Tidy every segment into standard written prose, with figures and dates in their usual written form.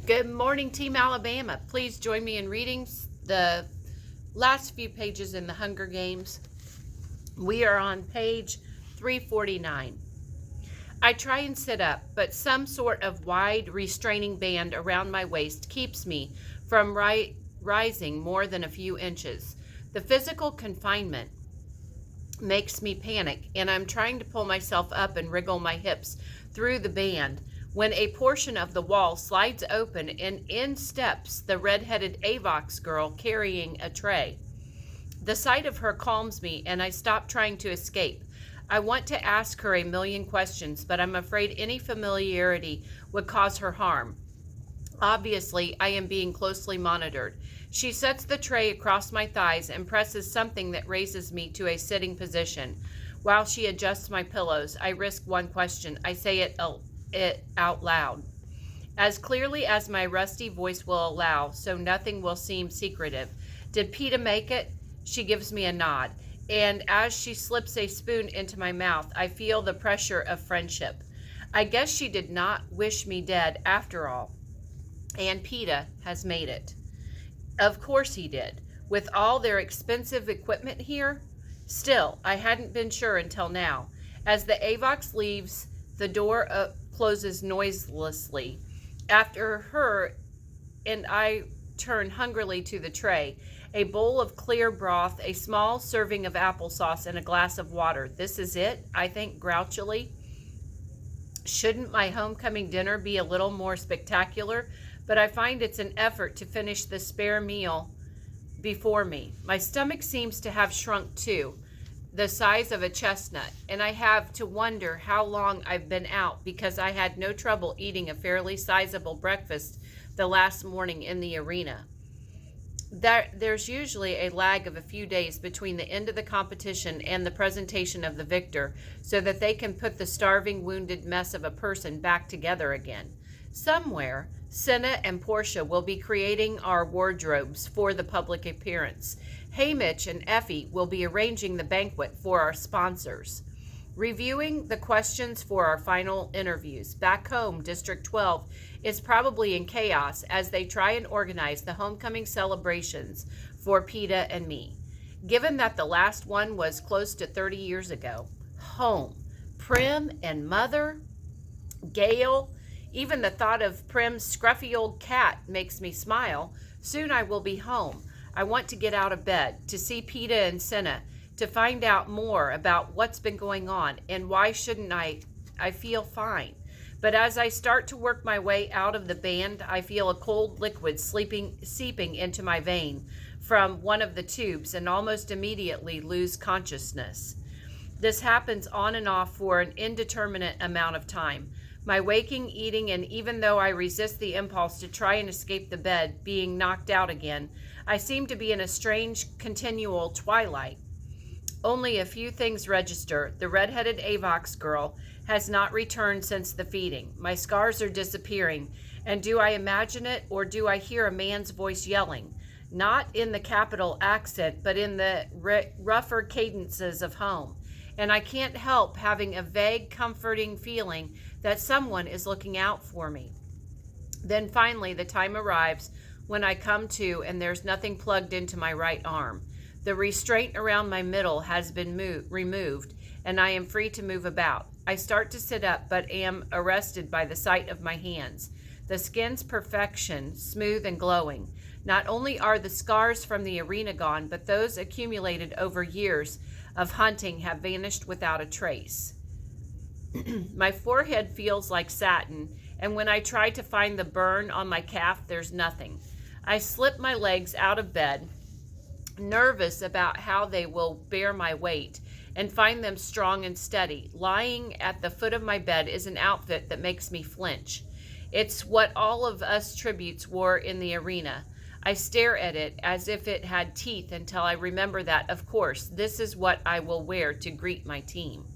Good morning, Team Alabama. Please join me in reading the last few pages in the Hunger Games. We are on page 349. I try and sit up, but some sort of wide restraining band around my waist keeps me from rising more than a few inches. The physical confinement makes me panic, and I'm trying to pull myself up and wriggle my hips through the band when a portion of the wall slides open and in steps the red-headed Avox girl carrying a tray. The sight of her calms me, and I stop trying to escape. I want to ask her a million questions, but I'm afraid any familiarity would cause her harm. Obviously, I am being closely monitored. She sets the tray across my thighs and presses something that raises me to a sitting position. While she adjusts my pillows, I risk one question. I say it out loud, as clearly as my rusty voice will allow, so nothing will seem secretive. Did Peeta make it? She gives me a nod, and as she slips a spoon into my mouth, I feel the pressure of friendship. I guess she did not wish me dead after all. And Peeta has made it. Of course he did. With all their expensive equipment here? Still, I hadn't been sure until now. As the Avox leaves, the door closes noiselessly. After her and I turn hungrily to the tray. A bowl of clear broth, a small serving of applesauce, and a glass of water. This is it, I think grouchily. Shouldn't my homecoming dinner be a little more spectacular? But I find it's an effort to finish the spare meal before me. My stomach seems to have shrunk too, the size of a chestnut, and I have to wonder how long I've been out, because I had no trouble eating a fairly sizable breakfast the last morning in the arena. There's usually a lag of a few days between the end of the competition and the presentation of the victor, so that they can put the starving, wounded mess of a person back together again. Somewhere, Cinna and Portia will be creating our wardrobes for the public appearance. Haymitch and Effie will be arranging the banquet for our sponsors. Reviewing the questions for our final interviews. Back home, District 12 is probably in chaos as they try and organize the homecoming celebrations for Peeta and me. Given that the last one was close to 30 years ago. Home. Prim and Mother. Gail. Even the thought of Prim's scruffy old cat makes me smile. Soon I will be home. I want to get out of bed, to see Peeta and Cinna, to find out more about what's been going on, and why shouldn't I feel fine. But as I start to work my way out of the band, I feel a cold liquid seeping into my vein from one of the tubes and almost immediately lose consciousness. This happens on and off for an indeterminate amount of time. My waking, eating, and even though I resist the impulse to try and escape the bed, being knocked out again, I seem to be in a strange, continual twilight. Only a few things register. The red-headed Avox girl has not returned since the feeding. My scars are disappearing. And do I imagine it, or do I hear a man's voice yelling? Not in the capital accent, but in the rougher cadences of home. And I can't help having a vague, comforting feeling that someone is looking out for me. Then finally, the time arrives when I come to, and there's nothing plugged into my right arm. The restraint around my middle has been removed, and I am free to move about. I start to sit up, but am arrested by the sight of my hands. The skin's perfection, smooth and glowing. Not only are the scars from the arena gone, but those accumulated over years of hunting have vanished without a trace. My forehead feels like satin, and when I try to find the burn on my calf, there's nothing. I slip my legs out of bed, nervous about how they will bear my weight, and find them strong and steady. Lying at the foot of my bed is an outfit that makes me flinch. It's what all of us tributes wore in the arena. I stare at it as if it had teeth until I remember that, of course, this is what I will wear to greet my team.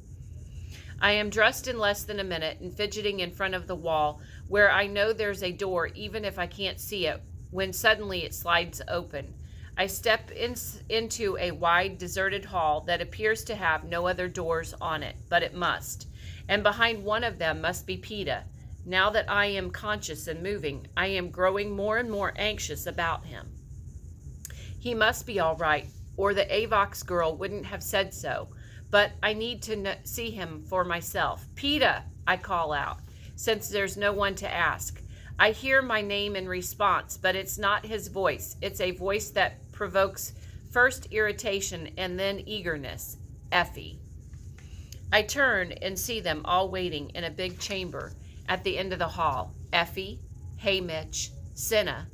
I am dressed in less than a minute and fidgeting in front of the wall where I know there's a door even if I can't see it, when suddenly it slides open. I step into a wide, deserted hall that appears to have no other doors on it, but it must. And behind one of them must be Peeta. Now that I am conscious and moving, I am growing more and more anxious about him. He must be all right, or the Avox girl wouldn't have said so. But I need to see him for myself. PETA, I call out, since there's no one to ask. I hear my name in response, but it's not his voice. It's a voice that provokes first irritation and then eagerness. Effie. I turn and see them all waiting in a big chamber at the end of the hall. Effie, Hey Mitch, Cinna.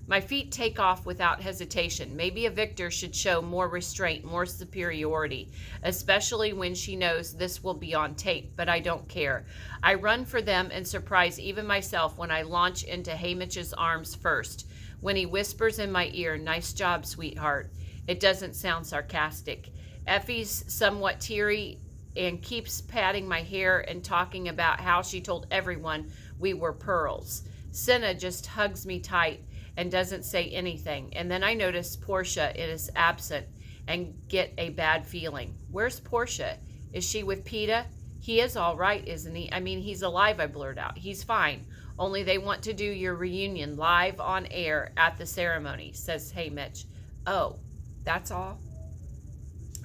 My feet take off without hesitation. Maybe a victor should show more restraint, more superiority, especially when she knows this will be on tape, but I don't care. I run for them and surprise even myself when I launch into Haymitch's arms first, when he whispers in my ear, "Nice job, sweetheart." It doesn't sound sarcastic. Effie's somewhat teary and keeps patting my hair and talking about how she told everyone we were pearls. Cinna just hugs me tight and doesn't say anything. And then I notice Portia is absent and get a bad feeling. Where's Portia? Is she with PETA? He is all right, isn't he? I mean, he's alive, I blurt out. He's fine. Only they want to do your reunion live on air at the ceremony, says Hey Mitch. Oh, that's all?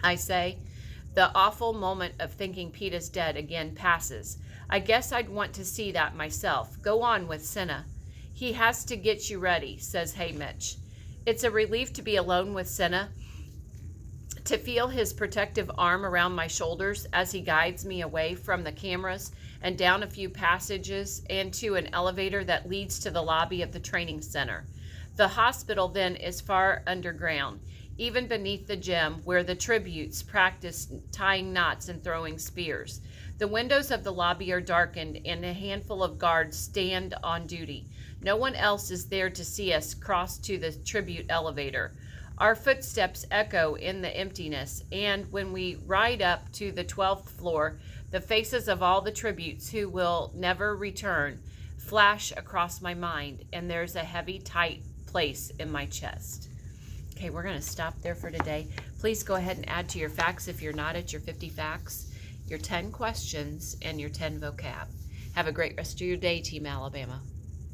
I say. The awful moment of thinking PETA's dead again passes. I guess I'd want to see that myself. Go on with Cinna. He has to get you ready, says Hey Mitch. It's a relief to be alone with Cinna, to feel his protective arm around my shoulders as he guides me away from the cameras and down a few passages and to an elevator that leads to the lobby of the training center. The hospital then is far underground, even beneath the gym where the tributes practice tying knots and throwing spears. The windows of the lobby are darkened and a handful of guards stand on duty. No one else is there to see us cross to the tribute elevator. Our footsteps echo in the emptiness, and when we ride up to the 12th floor, the faces of all the tributes who will never return flash across my mind, and there's a heavy, tight place in my chest. Okay, we're going to stop there for today. Please go ahead and add to your facts if you're not at your 50 facts, your 10 questions, and your 10 vocab. Have a great rest of your day, Team Alabama.